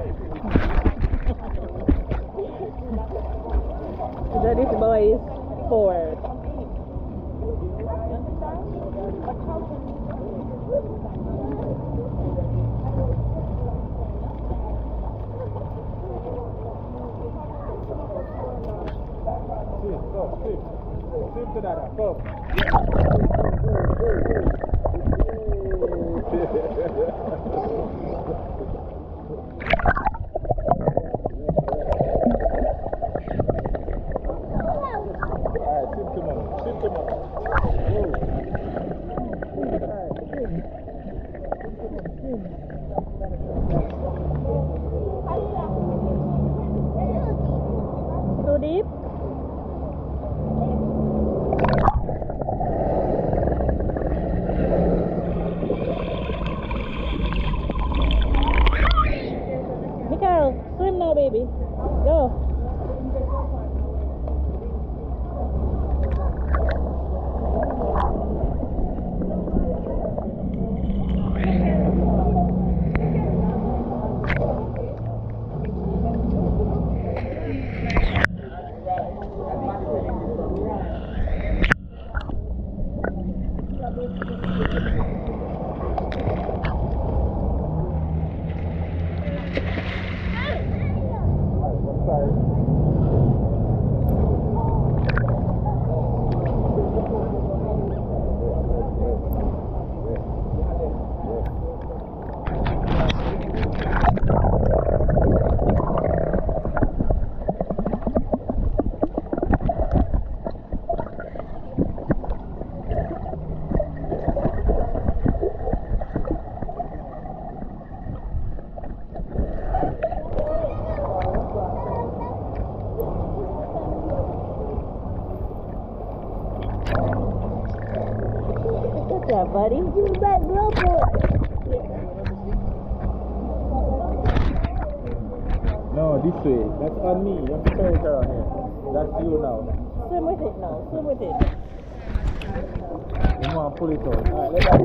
So this boy is 4. Swim to that, go. Too deep? Mikael, swim now, baby. Go. Good job, buddy. You bet, little boy. No, this way. That's on me. You have to turn it around here. That's you now. Swim with it now. Swim with it. You want to pull it out. Alright, let that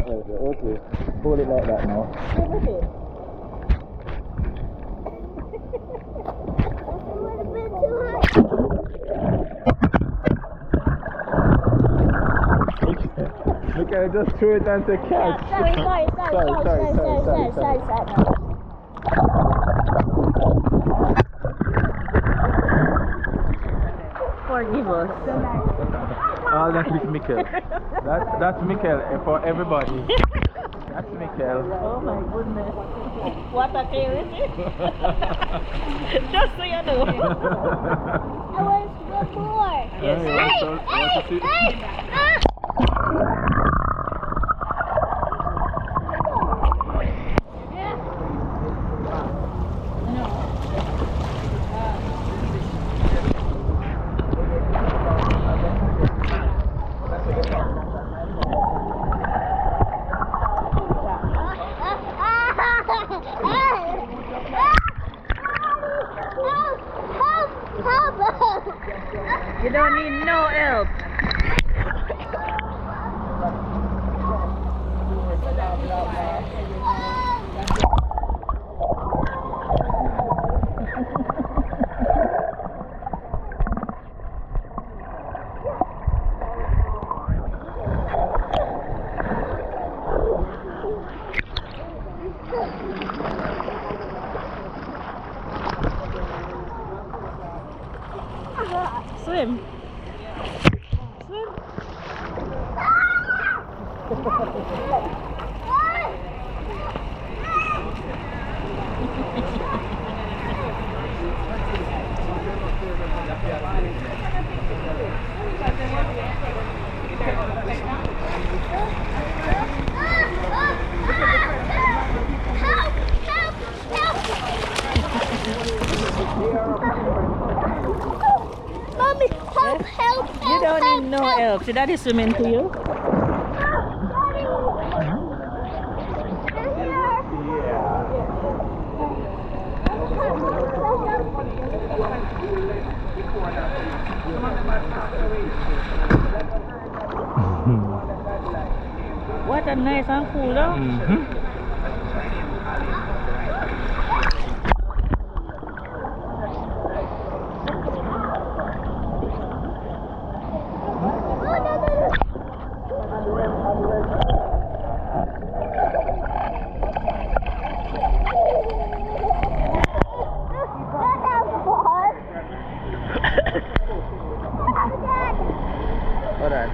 go. Okay. Hold it like that now. Swim with it. Look at it, just throw it and say catch. Sorry. Forgive us. Oh, that is Mikkel. That's Mikkel for everybody. That's Mikkel. Oh my goodness. What a carrot. Just so you know. I want one more. Yes. You don't need no help. Swim. Swim. Mommy, help. You don't need no help. Should Daddy swimming to you? What hot and nice and cool, though. Hold on.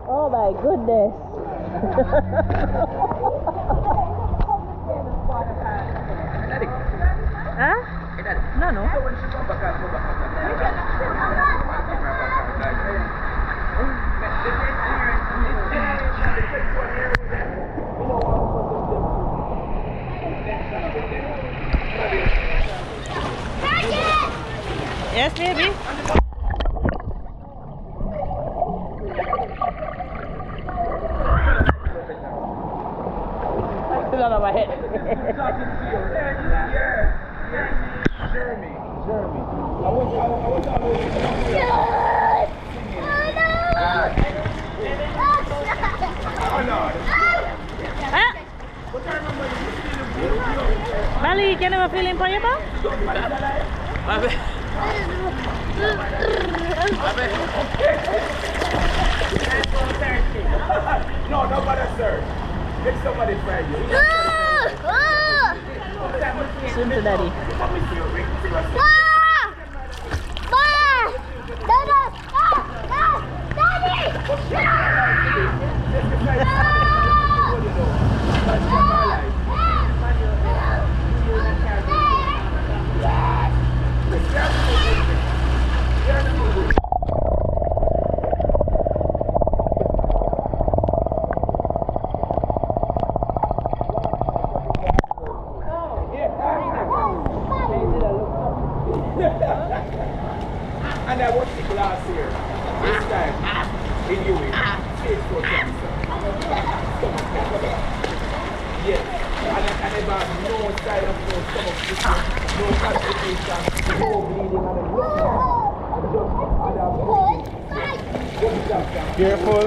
Oh my goodness. Huh? No, no. Yes, baby. Still out of my head. Jeremy. Huh? Mali, can you have a feeling for your ball? No, nobody, sir. Let somebody find you. Swim to daddy. And I watched it last year. This time, in UAE, it's for cancer. Yes. And I never have no side of no stomach issue, no constipation, no bleeding, and careful.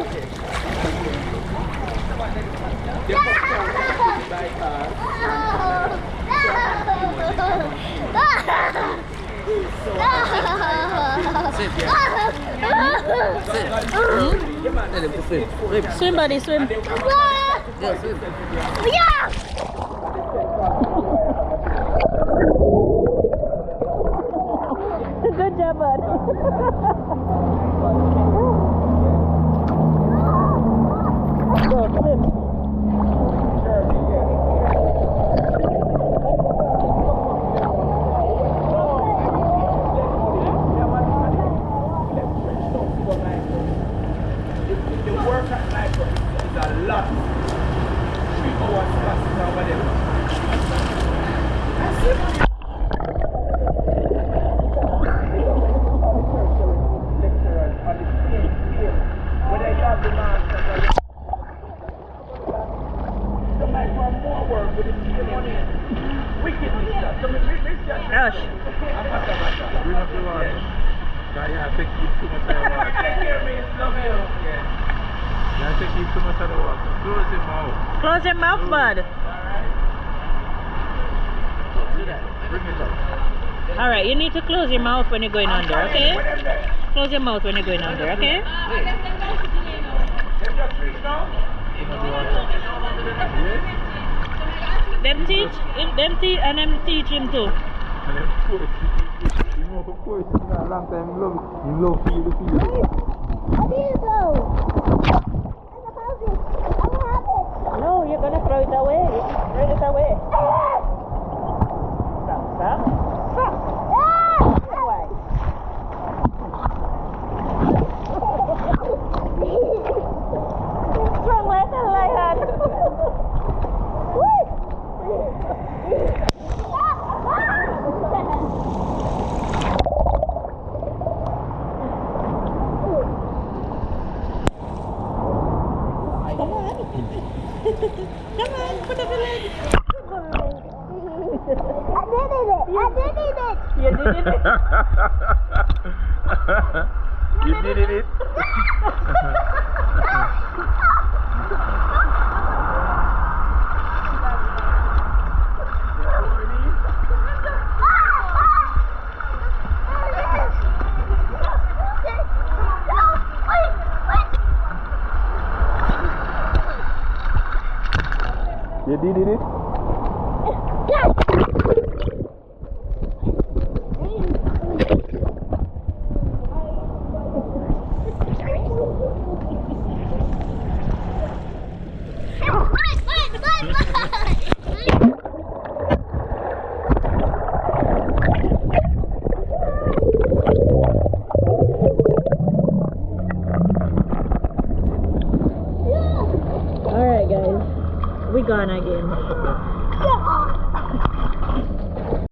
Swim, buddy, swim. Good job, bud. Go, swim. The work at night is a lot. 3 hours plus or whatever. That's it. him up the water. Yeah, you have to keep too much of the water. Take care, mate. Love you. Yeah. You have to keep too much of the water. Close your mouth. Close your mouth, bud. Bring it up. Alright, you need to close your mouth when you're going under, okay? Close your mouth when you're going under, okay? Them teach and them teach him too. And then push. You know, of course, it's not a long time. You love feel the feeling. How do you go? I'm gonna have it. I'm gonna have it. No, you're gonna throw it away. Throw it away. Stop, stop. Why? Strong like a lion. Come on, put up your leg. I did it. You did it. You did it. You did it? Alright guys, we gone again.